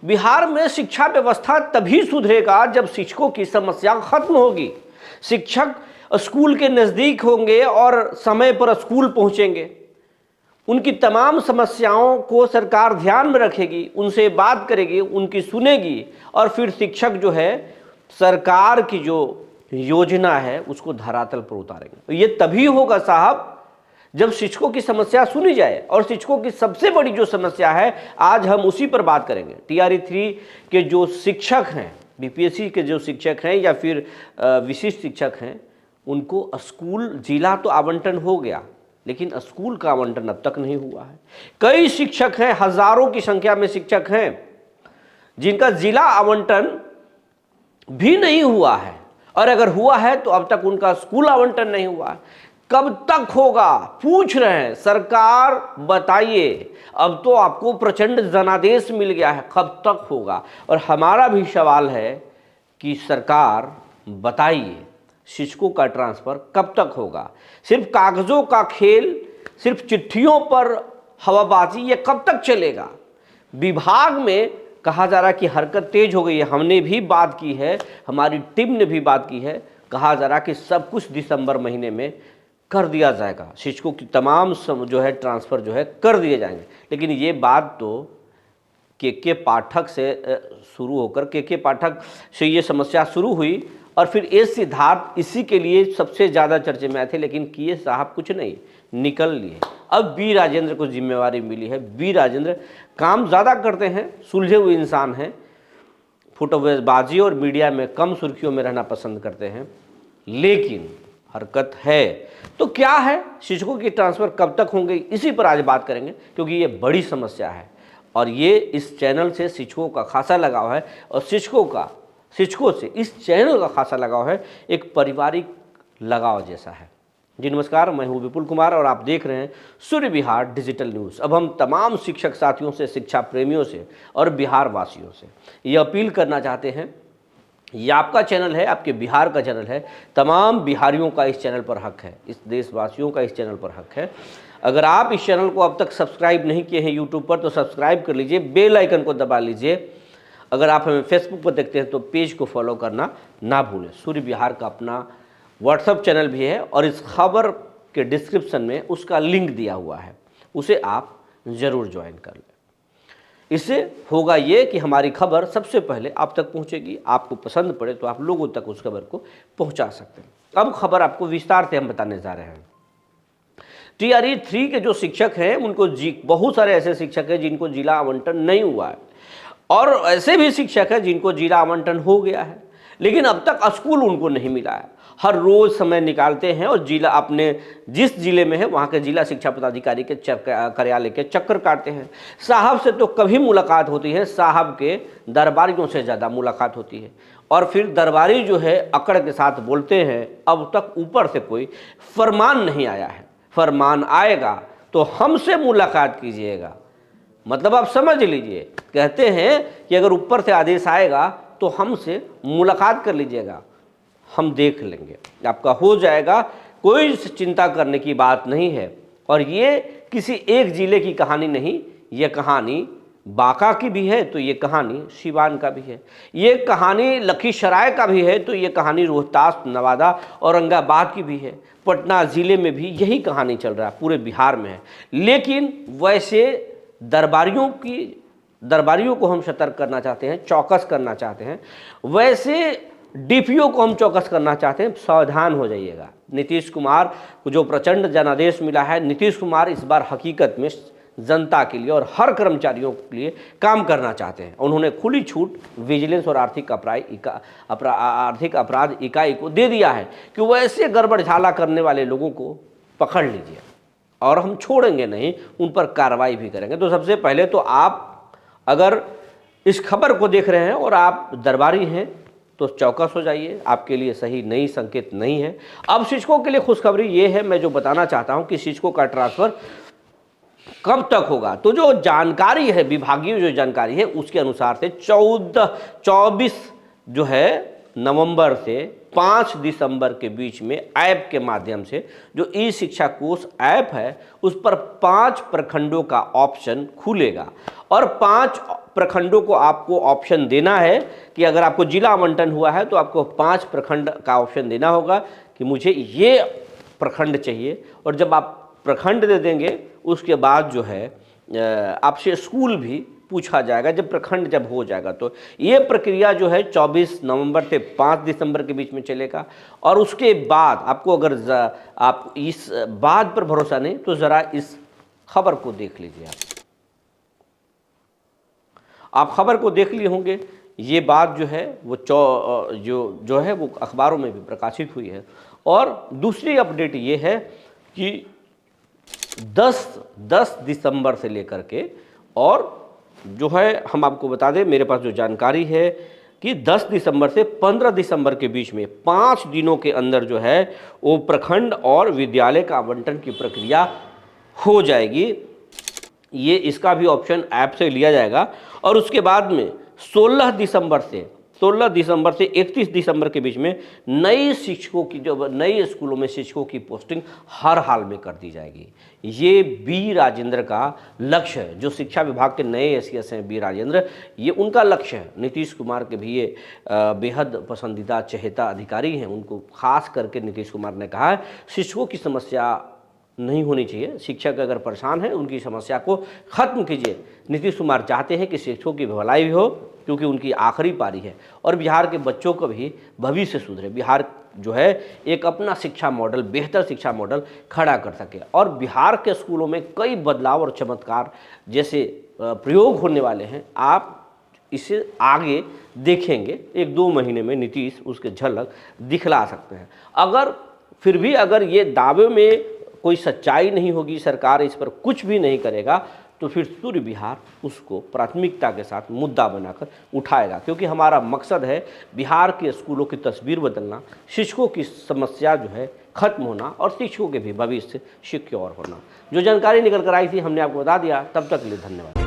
बिहार में शिक्षा व्यवस्था तभी सुधरेगा जब शिक्षकों की समस्या खत्म होगी। शिक्षक स्कूल के नज़दीक होंगे और समय पर स्कूल पहुंचेंगे, उनकी तमाम समस्याओं को सरकार ध्यान में रखेगी, उनसे बात करेगी, उनकी सुनेगी और फिर शिक्षक जो है सरकार की जो योजना है उसको धरातल पर उतारेंगे। ये तभी होगा साहब जब शिक्षकों की समस्या सुनी जाए। और शिक्षकों की सबसे बड़ी जो समस्या है आज हम उसी पर बात करेंगे। TRE 3 के जो शिक्षक हैं, BPSC के जो शिक्षक हैं या फिर विशिष्ट शिक्षक हैं, उनको स्कूल जिला तो आवंटन हो गया लेकिन स्कूल का आवंटन अब तक नहीं हुआ है। कई शिक्षक हैं, हजारों की संख्या में शिक्षक हैं जिनका जिला आवंटन भी नहीं हुआ है, और अगर हुआ है तो अब तक उनका स्कूल आवंटन नहीं हुआ है। कब तक होगा पूछ रहे हैं, सरकार बताइए। अब तो आपको प्रचंड जनादेश मिल गया है, कब तक होगा? और हमारा भी सवाल है कि सरकार बताइए शिक्षकों का ट्रांसफर कब तक होगा? सिर्फ कागजों का खेल, सिर्फ चिट्ठियों पर हवाबाजी, ये कब तक चलेगा? विभाग में कहा जा रहा है कि हरकत तेज हो गई है, हमने भी बात की है, हमारी टीम ने भी बात की है। कहा जा रहा है कि सब कुछ दिसंबर महीने में कर दिया जाएगा, शिक्षकों की तमाम जो है ट्रांसफ़र जो है कर दिए जाएंगे। लेकिन ये बात तो के पाठक से शुरू होकर के पाठक से ये समस्या शुरू हुई और फिर एस सिद्धार्थ इसी के लिए सबसे ज़्यादा चर्चे में आए थे, लेकिन किए साहब कुछ नहीं, निकल लिए। अब बी राजेंद्र को जिम्मेवारी मिली है। बी राजेंद्र काम ज़्यादा करते हैं, सुलझे हुए इंसान हैं, फुटबाजी और मीडिया में कम सुर्खियों में रहना पसंद करते हैं, लेकिन हरकत है। तो क्या है, शिक्षकों की ट्रांसफ़र कब तक होंगे, इसी पर आज बात करेंगे, क्योंकि ये बड़ी समस्या है और ये इस चैनल से शिक्षकों का खासा लगाव है और शिक्षकों से इस चैनल का खासा लगाव है, एक पारिवारिक लगाव जैसा है। जी नमस्कार, मैं हूँ विपुल कुमार और आप देख रहे हैं सूर्य बिहार डिजिटल न्यूज़। अब हम तमाम शिक्षक साथियों से, शिक्षा प्रेमियों से और बिहार वासियों से ये अपील करना चाहते हैं, ये आपका चैनल है, आपके बिहार का चैनल है, तमाम बिहारियों का इस चैनल पर हक है, इस देशवासियों का इस चैनल पर हक है। अगर आप इस चैनल को अब तक सब्सक्राइब नहीं किए हैं यूट्यूब पर तो सब्सक्राइब कर लीजिए, बेल आइकन को दबा लीजिए। अगर आप हमें फेसबुक पर देखते हैं तो पेज को फॉलो करना ना भूलें। सूर्य बिहार का अपना व्हाट्सएप चैनल भी है और इस खबर के डिस्क्रिप्शन में उसका लिंक दिया हुआ है, उसे आप ज़रूर ज्वाइन कर लें। इससे होगा ये कि हमारी खबर सबसे पहले आप तक पहुंचेगी, आपको पसंद पड़े तो आप लोगों तक उस खबर को पहुंचा सकते हैं। अब खबर आपको विस्तार से हम बताने जा रहे हैं। TRE 3 के जो शिक्षक हैं उनको बहुत सारे ऐसे शिक्षक हैं जिनको जिला आवंटन नहीं हुआ है और ऐसे भी शिक्षक हैं जिनको जिला आवंटन हो गया है, लेकिन अब तक स्कूल उनको नहीं मिला है। हर रोज़ समय निकालते हैं और जिला अपने जिस जिले में है वहाँ के जिला शिक्षा पदाधिकारी के कार्यालय के चक्कर काटते हैं। साहब से तो कभी मुलाकात होती है, साहब के दरबारियों से ज़्यादा मुलाकात होती है और फिर दरबारी जो है अकड़ के साथ बोलते हैं। अब तक ऊपर से कोई फरमान नहीं आया है, फरमान आएगा तो हमसे मुलाकात कीजिएगा। मतलब आप समझ लीजिए, कहते हैं कि अगर ऊपर से आदेश आएगा तो हमसे मुलाकात कर लीजिएगा, हम देख लेंगे, आपका हो जाएगा, कोई चिंता करने की बात नहीं है। और ये किसी एक ज़िले की कहानी नहीं, ये कहानी बांका की भी है तो ये कहानी सिवान का भी है, ये कहानी लखीसराय का भी है तो ये कहानी रोहतास, नवादा, औरंगाबाद की भी है, पटना ज़िले में भी यही कहानी चल रहा है, पूरे बिहार में है। लेकिन वैसे दरबारियों को हम सतर्क करना चाहते हैं, चौकस करना चाहते हैं, वैसे DPO को हम चौकस करना चाहते हैं, सावधान हो जाइएगा। नीतीश कुमार को जो प्रचंड जनादेश मिला है, नीतीश कुमार इस बार हकीकत में जनता के लिए और हर कर्मचारियों के लिए काम करना चाहते हैं। उन्होंने खुली छूट विजिलेंस और आर्थिक अपराध इकाई को दे दिया है कि वैसे गड़बड़ झाला करने वाले लोगों को पकड़ लीजिए और हम छोड़ेंगे नहीं, उन पर कार्रवाई भी करेंगे। तो सबसे पहले तो आप अगर इस खबर को देख रहे हैं और आप दरबारी हैं तो चौकस हो जाइए, आपके लिए सही नई संकेत नहीं है। अब शिक्षकों के लिए खुशखबरी ये है, मैं जो बताना चाहता हूं कि शिक्षकों का ट्रांसफ़र कब तक होगा। तो जो जानकारी है, विभागीय जो जानकारी है उसके अनुसार से 24 जो है नवंबर से 5 दिसंबर के बीच में ऐप के माध्यम से, जो ई शिक्षा कोष ऐप है उस पर 5 प्रखंडों का ऑप्शन खुलेगा और 5 प्रखंडों को आपको ऑप्शन देना है कि अगर आपको जिला आवंटन हुआ है तो आपको 5 प्रखंड का ऑप्शन देना होगा कि मुझे ये प्रखंड चाहिए। और जब आप प्रखंड दे देंगे उसके बाद जो है आपसे स्कूल भी पूछा जाएगा जब प्रखंड जब हो जाएगा। तो ये प्रक्रिया जो है 24 नवंबर से 5 दिसंबर के बीच में चलेगा। और उसके बाद आपको अगर आप इस बात पर भरोसा नहीं तो ज़रा इस खबर को देख लीजिए। आप खबर को देख लिए होंगे। ये बात जो है वो जो है वो अखबारों में भी प्रकाशित हुई है। और दूसरी अपडेट ये है कि 10 दिसंबर से लेकर के, और जो है हम आपको बता दें, मेरे पास जो जानकारी है कि 10 दिसंबर से 15 दिसंबर के बीच में 5 दिनों के अंदर जो है वो प्रखंड और विद्यालय का आवंटन की प्रक्रिया हो जाएगी। ये इसका भी ऑप्शन ऐप से लिया जाएगा। और उसके बाद में 16 दिसंबर से 31 दिसंबर के बीच में नई शिक्षकों की, जो नए स्कूलों में शिक्षकों की पोस्टिंग हर हाल में कर दी जाएगी। ये बी राजेंद्र का लक्ष्य है। जो शिक्षा विभाग के नए एसीएस हैं बी राजेंद्र, ये उनका लक्ष्य है। नीतीश कुमार के भी ये बेहद पसंदीदा चहेता अधिकारी हैं। उनको खास करके नीतीश कुमार ने कहा है शिक्षकों की समस्या नहीं होनी चाहिए। शिक्षक अगर परेशान है उनकी समस्या को ख़त्म कीजिए। नीतीश कुमार चाहते हैं कि शिक्षकों की भलाई भी हो, क्योंकि उनकी आखिरी पारी है और बिहार के बच्चों का भी भविष्य सुधरे। बिहार जो है एक अपना शिक्षा मॉडल, बेहतर शिक्षा मॉडल खड़ा कर सके। और बिहार के स्कूलों में कई बदलाव और चमत्कार जैसे प्रयोग होने वाले हैं। आप इसे आगे देखेंगे, 1-2 महीने में नीतीश उसके झलक दिखला सकते हैं। अगर फिर भी अगर ये दावे में कोई सच्चाई नहीं होगी, सरकार इस पर कुछ भी नहीं करेगा, तो फिर सूर्य बिहार उसको प्राथमिकता के साथ मुद्दा बनाकर उठाएगा। क्योंकि हमारा मकसद है बिहार के स्कूलों की तस्वीर बदलना, शिक्षकों की समस्या जो है खत्म होना और शिक्षकों के भी भविष्य सिक्योर होना। जो जानकारी निकल कर आई थी हमने आपको बता दिया। तब तक के लिए धन्यवाद।